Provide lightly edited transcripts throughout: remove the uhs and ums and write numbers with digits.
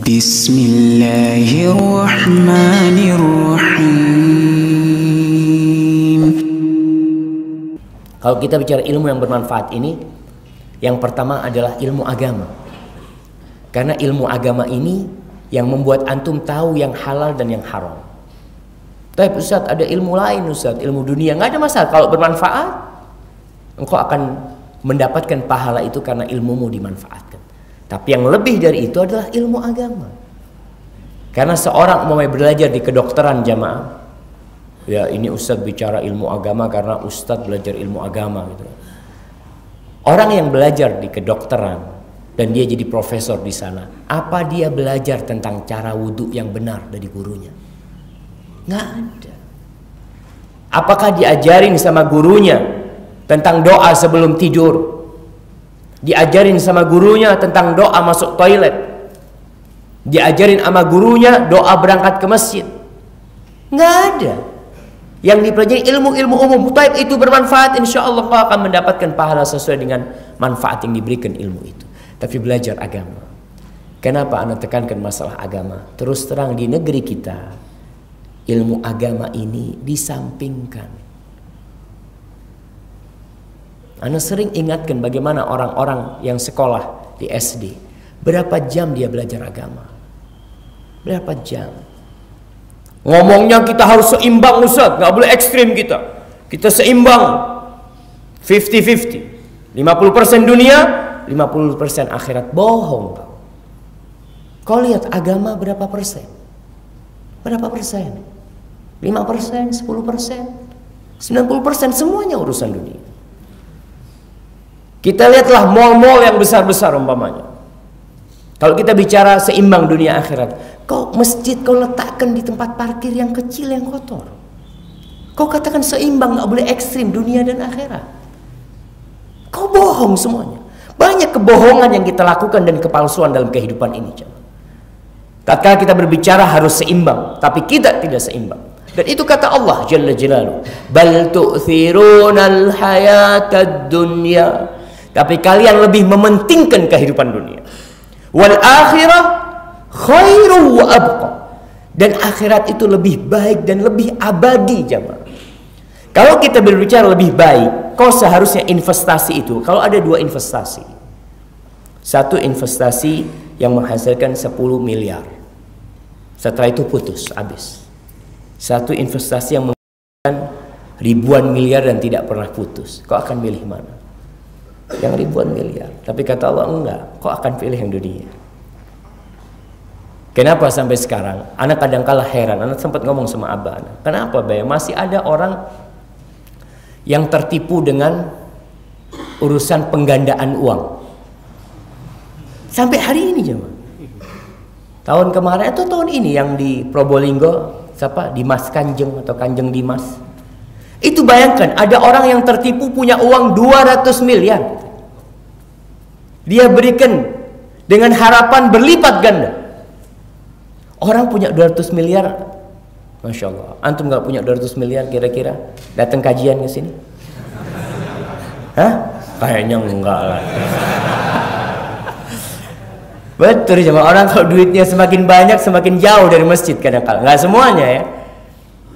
Bismillahirrahmanirrahim. Kalau kita bicara ilmu yang bermanfaat ini, yang pertama adalah ilmu agama. Karena ilmu agama ini yang membuat antum tahu yang halal dan yang haram. Tapi Ustaz, ada ilmu lain Ustaz, ilmu dunia. Nggak ada masalah, kalau bermanfaat engkau akan mendapatkan pahala itu karena ilmumu dimanfaatkan. Tapi yang lebih dari itu adalah ilmu agama. Karena seorang mau belajar di kedokteran jamaah, ya ini Ustaz bicara ilmu agama karena Ustaz belajar ilmu agama gitu. Orang yang belajar di kedokteran dan dia jadi profesor di sana, apa dia belajar tentang cara wudhu yang benar dari gurunya? Nggak ada. Apakah diajarin sama gurunya tentang doa sebelum tidur? Diajarin sama gurunya tentang doa masuk toilet? Diajarin sama gurunya doa berangkat ke masjid? Nggak ada. Yang dipelajari ilmu-ilmu umum. Taib itu bermanfaat, insya Allah kau akan mendapatkan pahala sesuai dengan manfaat yang diberikan ilmu itu. Tapi belajar agama. Kenapa Anda tekankan masalah agama? Terus terang di negeri kita, ilmu agama ini disampingkan. Anda sering ingatkan bagaimana orang-orang yang sekolah di SD, berapa jam dia belajar agama? Berapa jam? Ngomongnya kita harus seimbang Ustaz, nggak boleh ekstrim kita. Kita seimbang, 50-50, 50% dunia, 50% akhirat. Bohong. Kau lihat agama berapa persen? Berapa persen? 5%, 10%, 90% semuanya urusan dunia. Kita lihatlah mall-mall yang besar-besar umpamanya. Kalau kita bicara seimbang dunia akhirat, kau masjid kau letakkan di tempat parkir yang kecil yang kotor. Kau katakan seimbang, nggak boleh ekstrim dunia dan akhirat. Kau bohong semuanya. Banyak kebohongan yang kita lakukan dan kepalsuan dalam kehidupan ini. Tatkala kita berbicara harus seimbang, tapi kita tidak seimbang. Dan itu kata Allah Jalla Jalaluhu, bal tu'thirunal hayatad dunya. Tapi kalian lebih mementingkan kehidupan dunia. Wal akhirah khairu wa abqa. Dan akhirat itu lebih baik dan lebih abadi jemaah. Kalau kita berbicara lebih baik, kau seharusnya investasi itu. Kalau ada dua investasi. Satu investasi yang menghasilkan 10 miliar. Setelah itu putus, habis. Satu investasi yang menghasilkan ribuan miliar dan tidak pernah putus. Kau akan pilih mana? Yang ribuan miliar. Tapi kata Allah enggak, kau akan pilih yang dunia. Kenapa sampai sekarang? Anak kadang-kala heran. Anak sempat ngomong sama abah anak, kenapa Bay? Masih ada orang yang tertipu dengan urusan penggandaan uang sampai hari ini jemaah. Tahun kemarin atau tahun ini yang di Probolinggo, siapa? Dimas Kanjeng atau Kanjeng Dimas. Itu bayangkan, ada orang yang tertipu punya uang 200 miliar. Dia berikan dengan harapan berlipat ganda. Orang punya 200 miliar, Masya Allah. Antum gak punya 200 miliar kira-kira datang kajian ke sini? Hah? Kayaknya enggak lah. Betul jemaah, orang kalau duitnya semakin banyak semakin jauh dari masjid kadang-kadang. Nggak semuanya ya.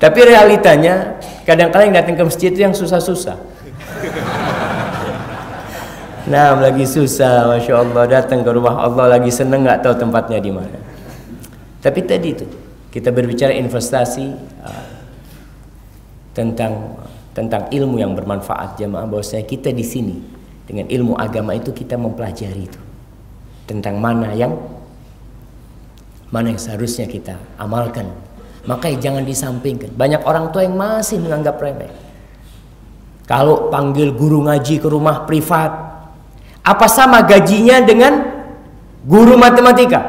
Tapi realitanya kadang-kadang yang datang ke masjid itu yang susah-susah. Nah, lagi susah, Masya Allah, datang ke rumah Allah lagi seneng, nggak tahu tempatnya di mana. Tapi tadi itu kita berbicara investasi tentang ilmu yang bermanfaat jemaah, bahwasanya kita di sini dengan ilmu agama itu kita mempelajari itu tentang mana yang seharusnya kita amalkan. Makanya jangan disampingkan. Banyak orang tua yang masih menganggap remeh. Kalau panggil guru ngaji ke rumah privat, apa sama gajinya dengan guru matematika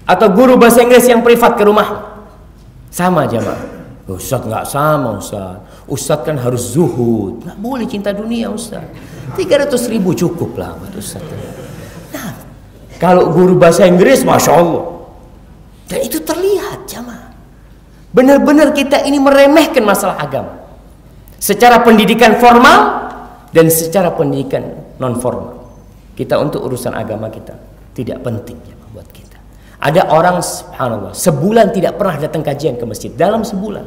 atau guru bahasa Inggris yang privat ke rumah? Sama jemaah. Ustaz nggak sama Ustaz. Ustaz kan harus zuhud. Nggak boleh cinta dunia Ustaz. 300.000 cukup lah buat Ustaz. Nah, kalau guru bahasa Inggris, Masya Allah. Dan itu terlihat jemaah. Benar-benar kita ini meremehkan masalah agama. Secara pendidikan formal dan secara pendidikan non formal. Kita untuk urusan agama kita tidak penting ya buat kita. Ada orang subhanallah sebulan tidak pernah datang kajian ke masjid, dalam sebulan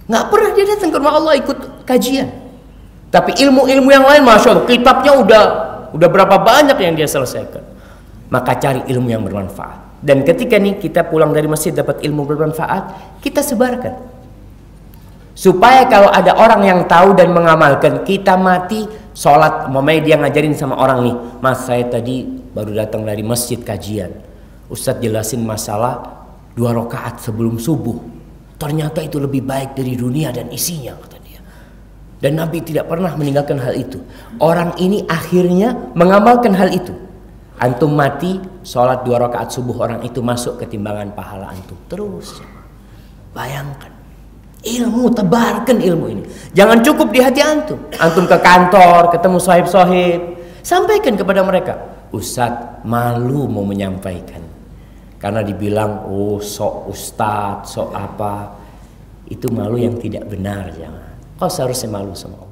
nggak pernah dia datang ke rumah Allah ikut kajian. Tapi ilmu-ilmu yang lain, masya Allah, kitabnya udah berapa banyak yang dia selesaikan. Maka cari ilmu yang bermanfaat. Dan ketika nih kita pulang dari masjid dapat ilmu bermanfaat, kita sebarkan. Supaya kalau ada orang yang tahu dan mengamalkan, kita mati sholat, mamanya dia ngajarin sama orang nih, Mas saya tadi baru datang dari masjid kajian, Ustadz jelasin masalah 2 rakaat sebelum subuh, ternyata itu lebih baik dari dunia dan isinya, kata dia. Dan Nabi tidak pernah meninggalkan hal itu. Orang ini akhirnya mengamalkan hal itu. Antum mati sholat 2 rakaat subuh, orang itu masuk ke timbangan pahala antum. Terus bayangkan, ilmu, tebarkan ilmu ini. Jangan cukup di hati antum. Antum ke kantor, ketemu sahib-sahib, sampaikan kepada mereka. Ustadz malu mau menyampaikan, karena dibilang oh sok ustadz, sok apa. Itu malu yang tidak benar. Jangan. Kau seharusnya malu sama Allah.